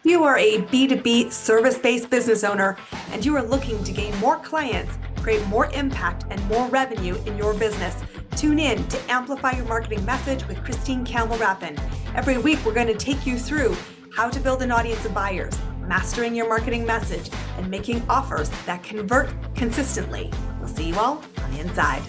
You are a B2B service-based business owner and you are looking to gain more clients, create more impact, and more revenue in your business. Tune in to Amplify Your Marketing Message with Campbell Rapin. Every week, we're going to take you through how to build an audience of buyers, mastering your marketing message, and making offers that convert consistently. We'll see you all on the inside.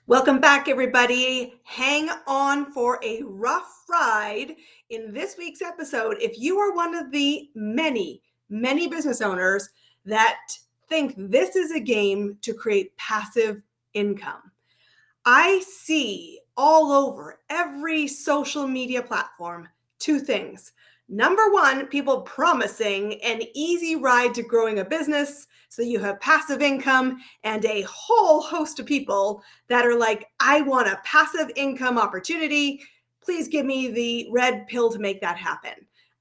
Welcome back, everybody. Hang on for a rough ride in this week's episode. If you are one of the many business owners that think this is a game to create passive income, I see all over every social media platform two things. Number one, people promising an easy ride to growing a business so you have passive income, and a whole host of people that are like, I want a passive income opportunity. Please give me the red pill to make that happen.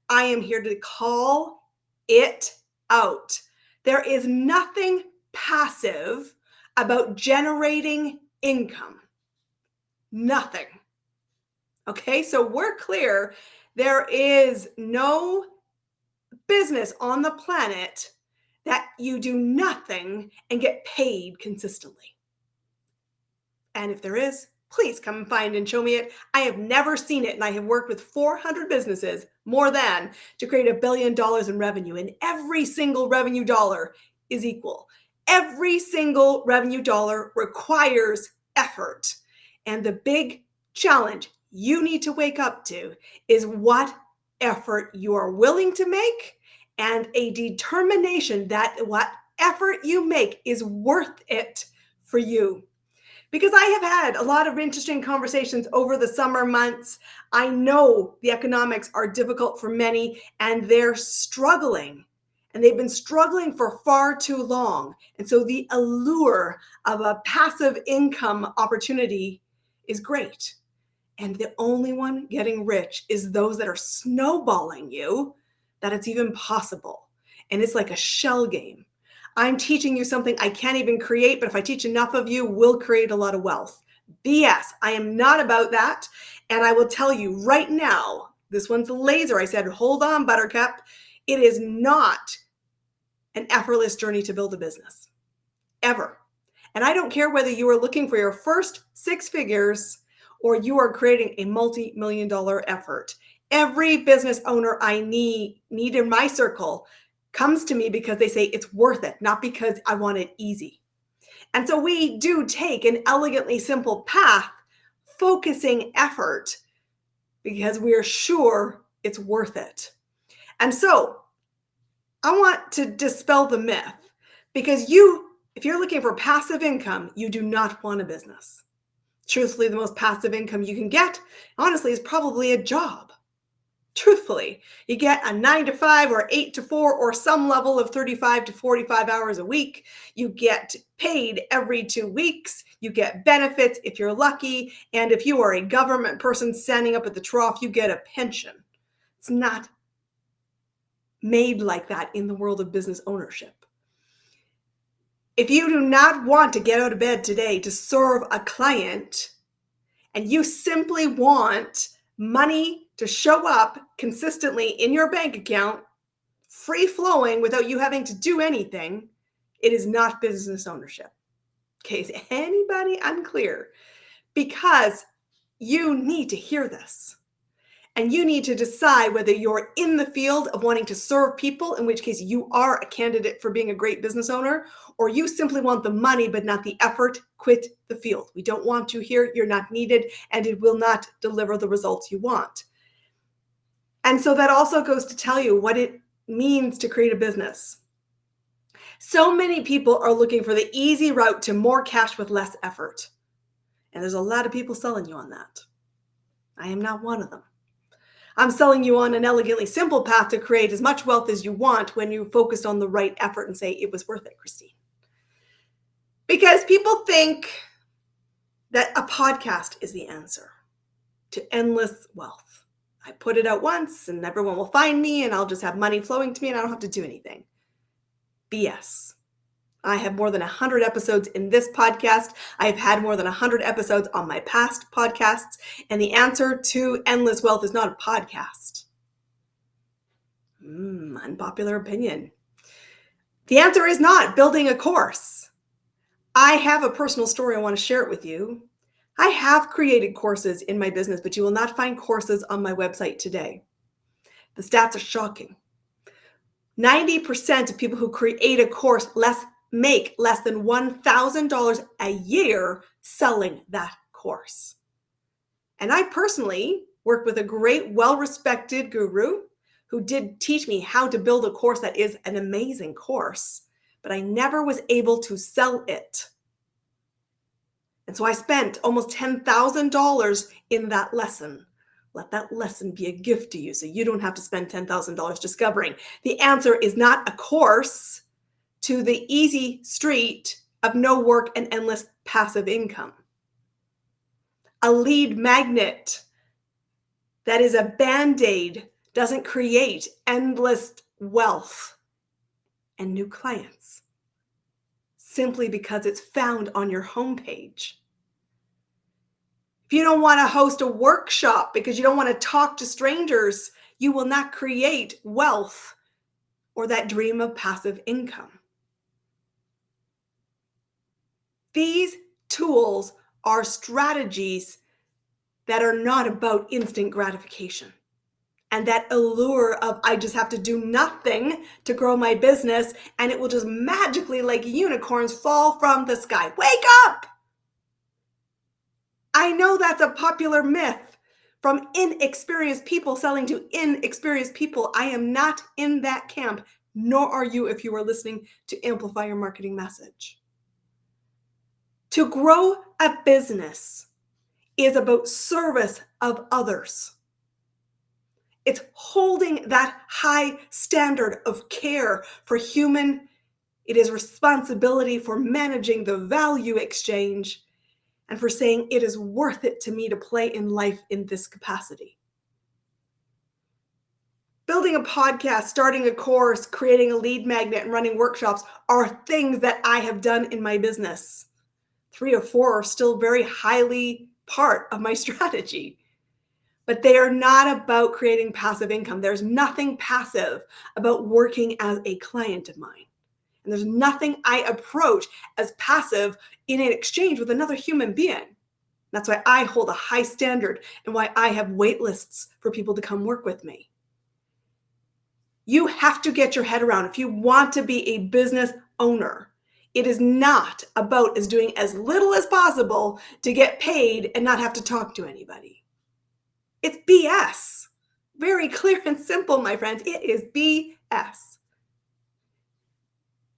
I am here to call it out. There is nothing passive about generating income. Nothing. Okay, so we're clear. There is no business on the planet that you do nothing and get paid consistently. And if there is, please come and find and show me it. I have never seen it, and I have worked with 400 businesses, more than, to create $1 billion in revenue, and every single revenue dollar is equal. Every single revenue dollar requires effort. And the big challenge you need to wake up to is what effort you are willing to make, and a determination that what effort you make is worth it for you. Because I have had a lot of interesting conversations over the summer months. I know the economics are difficult for many, and they're struggling. And they've been struggling for far too long. And so the allure of a passive income opportunity is great. And the only one getting rich is those that are snowballing you that it's even possible. And it's like a shell game. I'm teaching you something I can't even create, but if I teach enough of you, we'll create a lot of wealth. BS. I am not about that. And I will tell you right now, this one's a laser. I said, hold on, Buttercup. It is not an effortless journey to build a business. Ever. And I don't care whether you are looking for your first 6 figures or you are creating a multi-million-dollar effort. Every business owner I need in my circle comes to me because they say it's worth it, not because I want it easy. And so we do take an elegantly simple path, focusing effort, because we are sure it's worth it. And so I want to dispel the myth, because if you're looking for passive income, you do not want a business. Truthfully, the most passive income you can get, honestly, is probably a job. Truthfully, you get a 9 to 5 or 8 to 4 or some level of 35 to 45 hours a week. You get paid every 2 weeks. You get benefits if you're lucky. And if you are a government person standing up at the trough, you get a pension. It's not made like that in the world of business ownership. If you do not want to get out of bed today to serve a client, and you simply want money to show up consistently in your bank account, free flowing without you having to do anything, it is not business ownership. Okay, is anybody unclear? Because you need to hear this. And you need to decide whether you're in the field of wanting to serve people, in which case you are a candidate for being a great business owner, or you simply want the money but not the effort. Quit the field. We don't want you here. You're not needed, and it will not deliver the results you want. And so that also goes to tell you what it means to create a business. So many people are looking for the easy route to more cash with less effort. And there's a lot of people selling you on that. I am not one of them. I'm selling you on an elegantly simple path to create as much wealth as you want when you focused on the right effort and say it was worth it, Christine. Because people think that a podcast is the answer to endless wealth. I put it out once and everyone will find me and I'll just have money flowing to me and I don't have to do anything. BS. I have more than 100 episodes in this podcast. I've had more than 100 episodes on my past podcasts. And the answer to endless wealth is not a podcast. Unpopular opinion. The answer is not building a course. I have a personal story. I want to share it with you. I have created courses in my business, but you will not find courses on my website today. The stats are shocking. 90% of people who create a course make less than $1,000 a year selling that course. And I personally worked with a great, well-respected guru who did teach me how to build a course that is an amazing course, but I never was able to sell it. And so I spent almost $10,000 in that lesson. Let that lesson be a gift to you so you don't have to spend $10,000 discovering. The answer is not a course to the easy street of no work and endless passive income. A lead magnet that is a Band-Aid doesn't create endless wealth and new clients simply because it's found on your homepage. If you don't want to host a workshop because you don't want to talk to strangers, you will not create wealth or that dream of passive income. These tools are strategies that are not about instant gratification. And that allure of I just have to do nothing to grow my business and it will just magically, like unicorns, fall from the sky. Wake up! I know that's a popular myth from inexperienced people selling to inexperienced people. I am not in that camp, nor are you if you are listening to Amplify Your Marketing Message. To grow a business is about service of others. It's holding that high standard of care for human. It is responsibility for managing the value exchange and for saying it is worth it to me to play in life in this capacity. Building a podcast, starting a course, creating a lead magnet, and running workshops are things that I have done in my business. 3 or 4 are still very highly part of my strategy. But they are not about creating passive income. There's nothing passive about working as a client of mine. And there's nothing I approach as passive in an exchange with another human being. That's why I hold a high standard and why I have wait lists for people to come work with me. You have to get your head around if you want to be a business owner. It is not about doing as little as possible to get paid and not have to talk to anybody. It's BS. Very clear and simple, my friends. It is BS.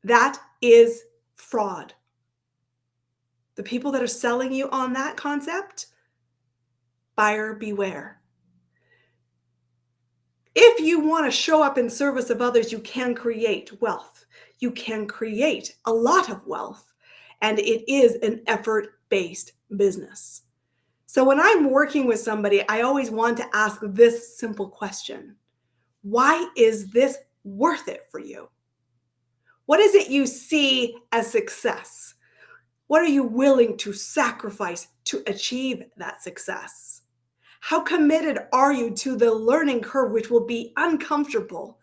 That is fraud. The people that are selling you on that concept, buyer beware. If you want to show up in service of others, you can create wealth. You can create a lot of wealth, and it is an effort-based business. So when I'm working with somebody, I always want to ask this simple question. Why is this worth it for you? What is it you see as success? What are you willing to sacrifice to achieve that success? How committed are you to the learning curve, which will be uncomfortable,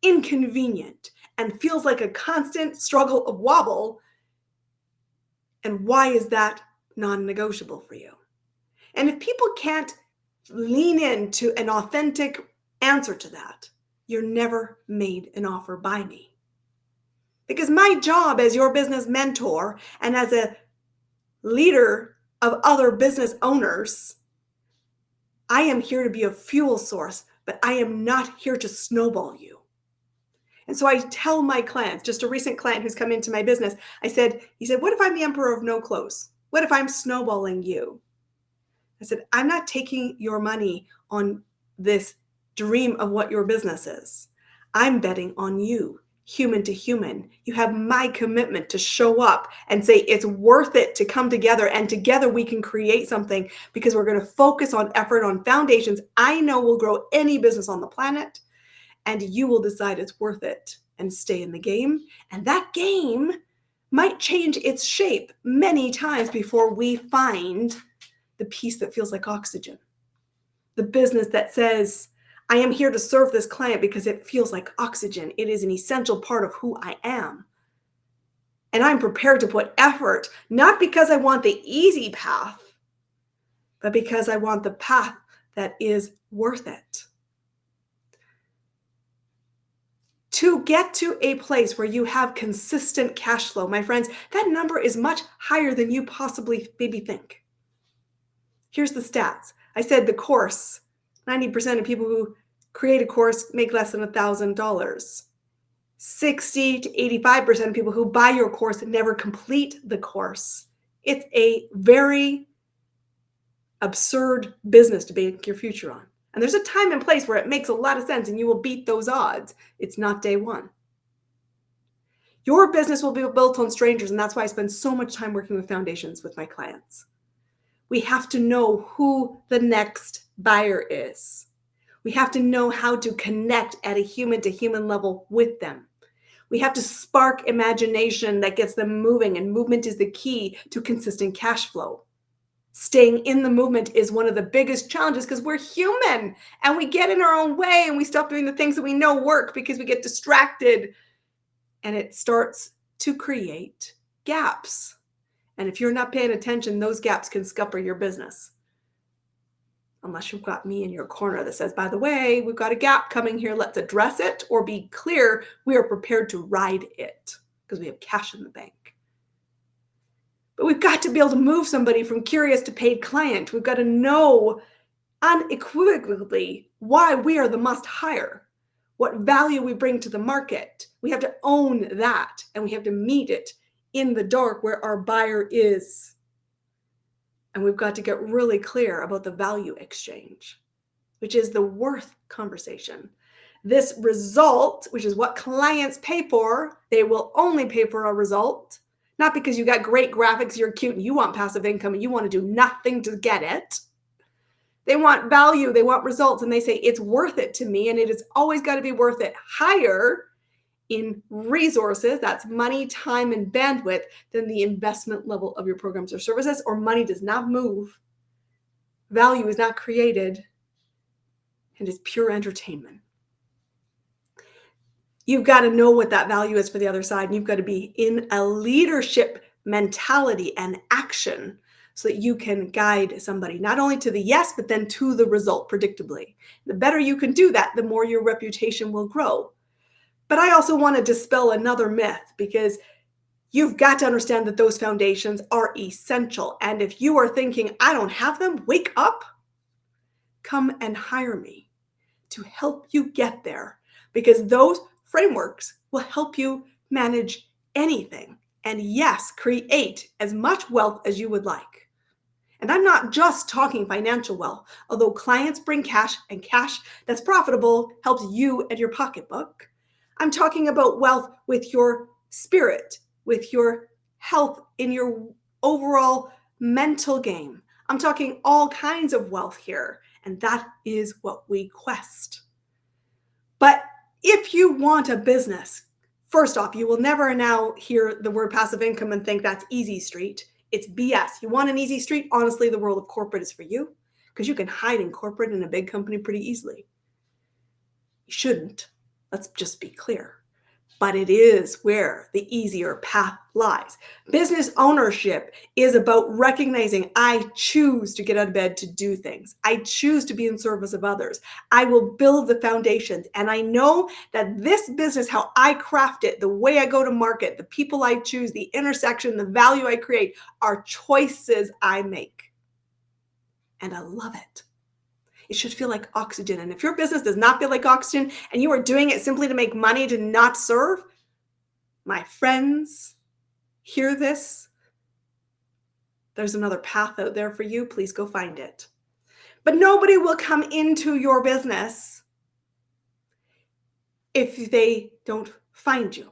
inconvenient, and feels like a constant struggle of wobble? And why is that non-negotiable for you? And if people can't lean into an authentic answer to that, you're never made an offer by me. Because my job as your business mentor and as a leader of other business owners, I am here to be a fuel source, but I am not here to snowball you. And so I tell my clients, just a recent client who's come into my business, he said, what if I'm the emperor of no clothes? What if I'm snowballing you? I said, I'm not taking your money on this dream of what your business is. I'm betting on you, human to human. You have my commitment to show up and say it's worth it to come together, and together we can create something because we're going to focus on effort, on foundations I know will grow any business on the planet, and you will decide it's worth it and stay in the game. And that game might change its shape many times before we find the piece that feels like oxygen. The business that says, I am here to serve this client because it feels like oxygen. It is an essential part of who I am. And I'm prepared to put effort, not because I want the easy path, but because I want the path that is worth it. To get to a place where you have consistent cash flow, my friends, that number is much higher than you possibly maybe think. Here's the stats. I said the course, 90% of people who create a course make less than $1,000. 60 to 85% of people who buy your course never complete the course. It's a very absurd business to bank your future on. And there's a time and place where it makes a lot of sense and you will beat those odds. It's not day one. Your business will be built on strangers, and that's why I spend so much time working with foundations with my clients. We have to know who the next buyer is. We have to know how to connect at a human-to-human level with them. We have to spark imagination that gets them moving, and movement is the key to consistent cash flow. Staying in the movement is one of the biggest challenges because we're human and we get in our own way and we stop doing the things that we know work because we get distracted, and it starts to create gaps. And if you're not paying attention, those gaps can scupper your business. Unless you've got me in your corner that says, by the way, we've got a gap coming here. Let's address it, or be clear, we are prepared to ride it because we have cash in the bank. But we've got to be able to move somebody from curious to paid client. We've got to know unequivocally why we are the must hire, what value we bring to the market. We have to own that, and we have to meet it in the dark where our buyer is. And we've got to get really clear about the value exchange, which is the worth conversation. This result, which is what clients pay for, they will only pay for a result, not because you got great graphics, you're cute, and you want passive income, and you want to do nothing to get it. They want value, they want results, and they say it's worth it to me, and it has always got to be worth it higher in resources, that's money, time, and bandwidth, than the investment level of your programs or services, or money does not move. Value is not created, and it's pure entertainment. You've got to know what that value is for the other side, and you've got to be in a leadership mentality and action so that you can guide somebody not only to the yes, but then to the result predictably. The better you can do that, the more your reputation will grow. But I also want to dispel another myth, because you've got to understand that those foundations are essential. And if you are thinking, I don't have them, wake up. Come and hire me to help you get there, because those frameworks will help you manage anything. And yes, create as much wealth as you would like. And I'm not just talking financial wealth, although clients bring cash, and cash that's profitable helps you and your pocketbook. I'm talking about wealth with your spirit, with your health, in your overall mental game. I'm talking all kinds of wealth here, and that is what we quest. But if you want a business, first off, you will never now hear the word passive income and think that's easy street. It's BS. You want an easy street? Honestly, the world of corporate is for you, because you can hide in corporate in a big company pretty easily. You shouldn't. Let's just be clear. But it is where the easier path lies. Business ownership is about recognizing I choose to get out of bed to do things. I choose to be in service of others. I will build the foundations. And I know that this business, how I craft it, the way I go to market, the people I choose, the intersection, the value I create, are choices I make. And I love it. It should feel like oxygen. And if your business does not feel like oxygen and you are doing it simply to make money to not serve, my friends, hear this. There's another path out there for you. Please go find it. But nobody will come into your business if they don't find you,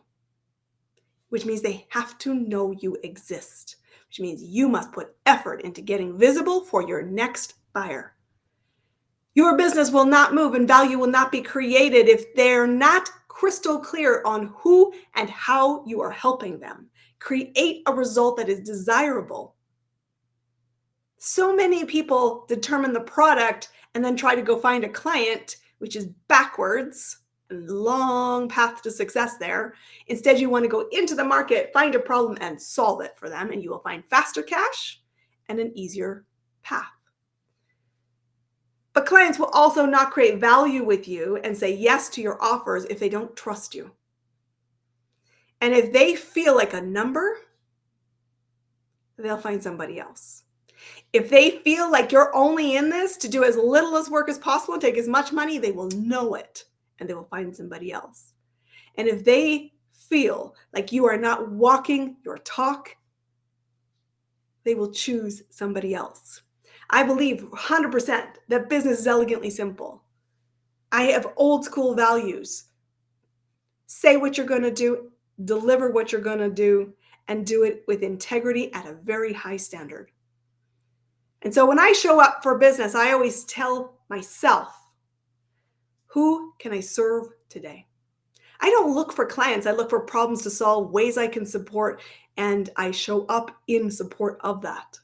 which means they have to know you exist, which means you must put effort into getting visible for your next buyer. Your business will not move and value will not be created if they're not crystal clear on who and how you are helping them. Create a result that is desirable. So many people determine the product and then try to go find a client, which is backwards, a long path to success there. Instead, you want to go into the market, find a problem, and solve it for them, and you will find faster cash and an easier path. But clients will also not create value with you and say yes to your offers if they don't trust you. And if they feel like a number, they'll find somebody else. If they feel like you're only in this to do as little as work as possible and take as much money, they will know it and they will find somebody else. And if they feel like you are not walking your talk, they will choose somebody else. I believe 100% that business is elegantly simple. I have old school values. Say what you're going to do, deliver what you're going to do, and do it with integrity at a very high standard. And so when I show up for business, I always tell myself, who can I serve today? I don't look for clients. I look for problems to solve, ways I can support, and I show up in support of that.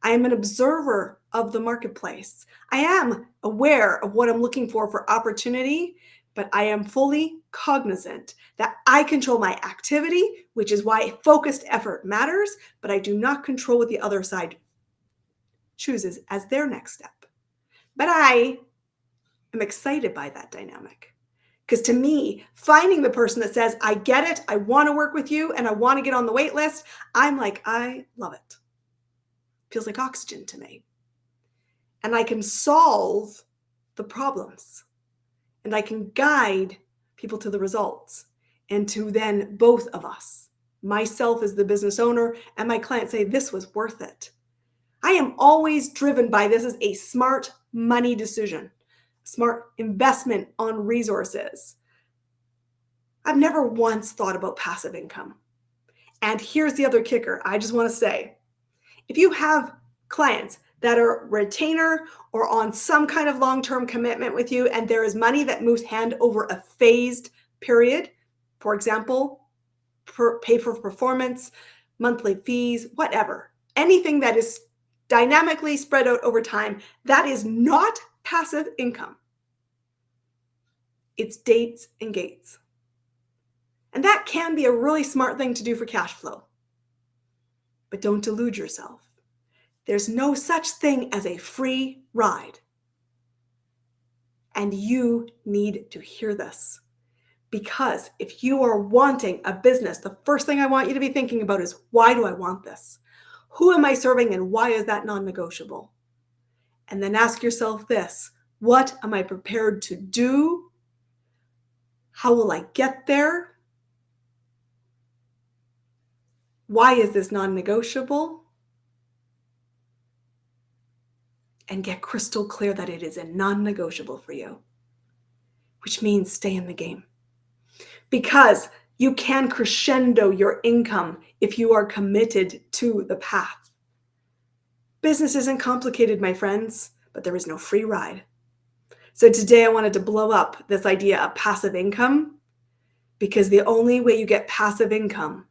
I am an observer of the marketplace. I am aware of what I'm looking for opportunity, but I am fully cognizant that I control my activity, which is why focused effort matters, but I do not control what the other side chooses as their next step. But I am excited by that dynamic. Because to me, finding the person that says, I get it, I want to work with you, and I want to get on the wait list, I'm like, I love it. Feels like oxygen to me. And I can solve the problems. And I can guide people to the results. And to then both of us, myself as the business owner and my client, say, this was worth it. I am always driven by this is a smart money decision. Smart investment on resources. I've never once thought about passive income. And here's the other kicker. I just want to say, if you have clients that are retainer or on some kind of long-term commitment with you, and there is money that moves hand over a phased period, for example, pay for performance, monthly fees, whatever, anything that is dynamically spread out over time, that is not passive income. It's dates and gates. And that can be a really smart thing to do for cash flow. But don't delude yourself. There's no such thing as a free ride. And you need to hear this. Because if you are wanting a business, the first thing I want you to be thinking about is, why do I want this? Who am I serving and why is that non-negotiable? And then ask yourself this, what am I prepared to do? How will I get there? Why is this non-negotiable? And get crystal clear that it is a non-negotiable for you, which means stay in the game. Because you can crescendo your income if you are committed to the path. Business isn't complicated, my friends, but there is no free ride. So today I wanted to blow up this idea of passive income, because the only way you get passive income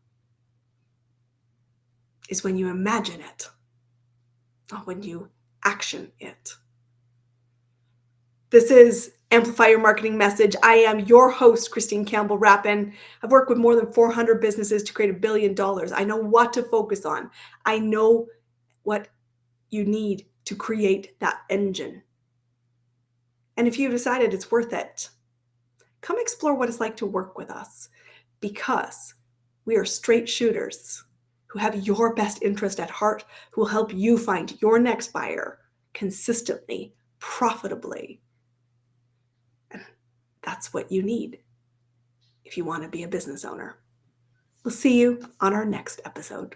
is when you imagine it, not when you action it. This is Amplify Your Marketing Message. I am your host, Christine Campbell Rapin. I've worked with more than 400 businesses to create $1 billion. I know what to focus on. I know what you need to create that engine. And if you've decided it's worth it, come explore what it's like to work with us, because we are straight shooters who have your best interest at heart, who will help you find your next buyer consistently, profitably. And that's what you need if you want to be a business owner. We'll see you on our next episode.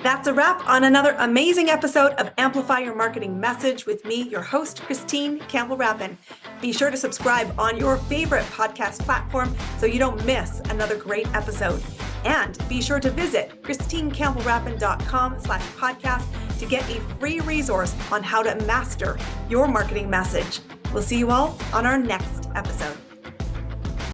That's a wrap on another amazing episode of Amplify Your Marketing Message with me, your host, Christine Campbell Rapin. Be sure to subscribe on your favorite podcast platform so you don't miss another great episode. And be sure to visit christinecampbellrapin.com/podcast to get a free resource on how to master your marketing message. We'll see you all on our next episode.